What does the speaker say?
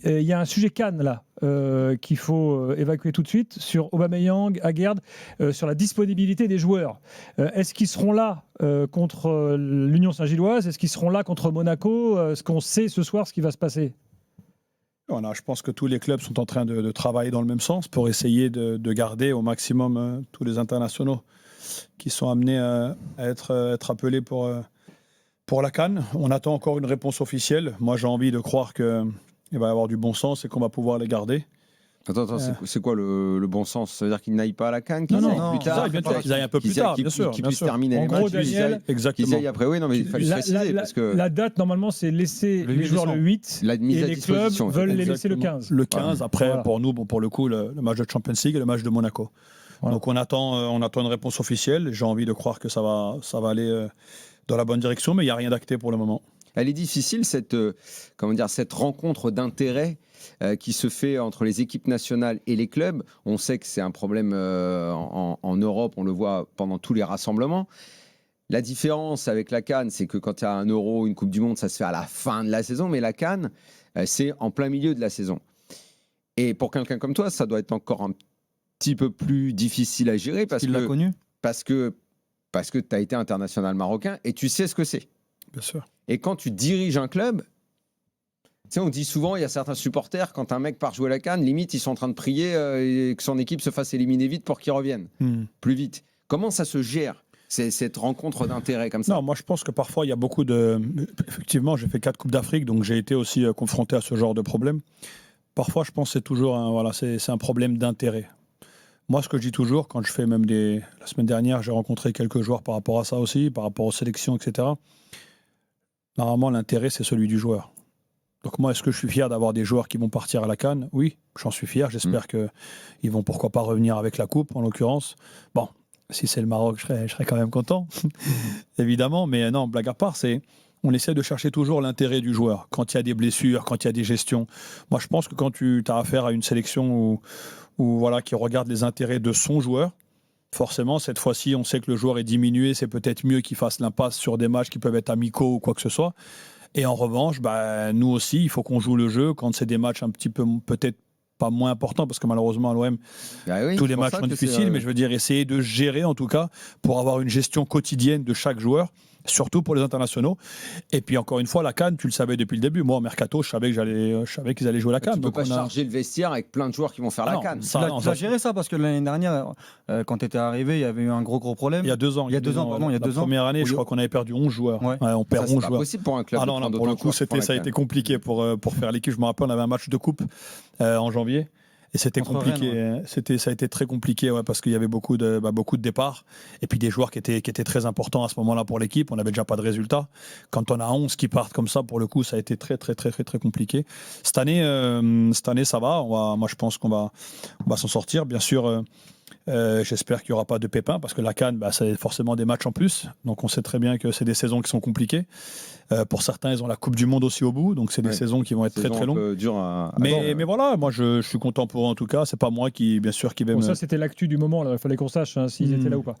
Il y a un sujet Cannes là qu'il faut évacuer tout de suite sur Aubameyang, Aguerd, sur la disponibilité des joueurs. Est-ce qu'ils seront là contre l'Union Saint-Gilloise? Est-ce qu'ils seront là contre Monaco? Est-ce qu'on sait ce soir ce qui va se passer? Voilà, je pense que tous les clubs sont en train de travailler dans le même sens pour essayer de garder au maximum tous les internationaux qui sont amenés à être appelés pour la CAN. On attend encore une réponse officielle. Moi, j'ai envie de croire qu'il va y avoir du bon sens et qu'on va pouvoir les garder. Attends, c'est quoi le bon sens? Ça veut dire qu'ils n'aillent pas à la CAN, qu'ils Non, aillent plus tard, qu'ils aillent un peu plus tard, bien sûr. Qu'ils puissent terminer En les gros, matchs, Daniel, qu'ils aillent après. Oui, non, mais il fallait préciser. Parce que la date, normalement, c'est laisser les joueurs le 8 la mise et à les clubs disposition. veulent les laisser le 15. Le 15, après, Voilà. pour nous, pour le coup, le match de Champions League et le match de Monaco. Voilà. Donc on attend une réponse officielle. J'ai envie de croire que ça va aller dans la bonne direction, mais il n'y a rien d'acté pour le moment. Elle est difficile, cette rencontre d'intérêt qui se fait entre les équipes nationales et les clubs. On sait que c'est un problème en Europe, on le voit pendant tous les rassemblements. La différence avec la CAN, c'est que quand il y a un Euro, une Coupe du Monde, ça se fait à la fin de la saison, mais la CAN, c'est en plein milieu de la saison. Et pour quelqu'un comme toi, ça doit être encore un petit peu plus difficile à gérer parce que tu as été international marocain et tu sais ce que c'est. Bien sûr. Et quand tu diriges un club, tu sais, on dit souvent, il y a certains supporters, quand un mec part jouer à la CAN, limite, ils sont en train de prier que son équipe se fasse éliminer vite pour qu'il revienne plus vite. Comment ça se gère, cette rencontre d'intérêt comme ça? Non, moi je pense que parfois il y a beaucoup de... Effectivement, j'ai fait 4 Coupes d'Afrique, donc j'ai été aussi confronté à ce genre de problème. Parfois, je pense que c'est toujours c'est un problème d'intérêt. Moi, ce que je dis toujours, quand je fais même La semaine dernière, j'ai rencontré quelques joueurs par rapport à ça aussi, par rapport aux sélections, etc. Normalement, l'intérêt, c'est celui du joueur. Donc moi, est-ce que je suis fier d'avoir des joueurs qui vont partir à la CAN? Oui, j'en suis fier. J'espère qu'ils vont pourquoi pas revenir avec la coupe, en l'occurrence. Bon, si c'est le Maroc, je serais quand même content, évidemment. Mais non, blague à part, on essaie de chercher toujours l'intérêt du joueur. Quand il y a des blessures, quand il y a des gestions. Moi, je pense que quand tu as affaire à une sélection qui regarde les intérêts de son joueur, forcément, cette fois-ci, on sait que le joueur est diminué. C'est peut-être mieux qu'il fasse l'impasse sur des matchs qui peuvent être amicaux ou quoi que ce soit. Et en revanche, nous aussi, il faut qu'on joue le jeu quand c'est des matchs un petit peu peut-être pas moins importants, parce que malheureusement à l'OM, tous les matchs sont difficiles, mais je veux dire essayer de gérer en tout cas pour avoir une gestion quotidienne de chaque joueur, surtout pour les internationaux. Et puis encore une fois, la CAN, tu le savais depuis le début. Moi, au mercato, je savais qu'ils allaient jouer la CAN. Tu ne peux pas charger le vestiaire avec plein de joueurs qui vont faire la CAN. Tu as géré ça parce que l'année dernière, quand tu étais arrivé, il y avait eu un gros problème. Il y a 2 ans. La première année, je crois qu'on avait perdu 11 joueurs. Ouais. On perd 11 joueurs. C'est pas possible pour un club. Pour le coup, ça a été compliqué pour faire l'équipe. Je me rappelle, on avait un match de coupe en janvier. Et c'était compliqué. Rennes, ça a été très compliqué parce qu'il y avait beaucoup de départs. Et puis des joueurs qui étaient très importants à ce moment-là pour l'équipe. On n'avait déjà pas de résultats. Quand on a 11 qui partent comme ça, pour le coup, ça a été très, très, très, très, très compliqué. Cette année, ça va. Moi, je pense qu'on va s'en sortir. Bien sûr, j'espère qu'il n'y aura pas de pépins parce que la CAN, c'est forcément des matchs en plus. Donc on sait très bien que c'est des saisons qui sont compliquées. Pour certains, ils ont la Coupe du Monde aussi au bout. Donc c'est des saisons qui vont être très très longues. Mais voilà, moi je suis content pour eux en tout cas. C'est pas moi qui vais ça, c'était l'actu du moment. Là. Il fallait qu'on sache s'ils étaient là ou pas.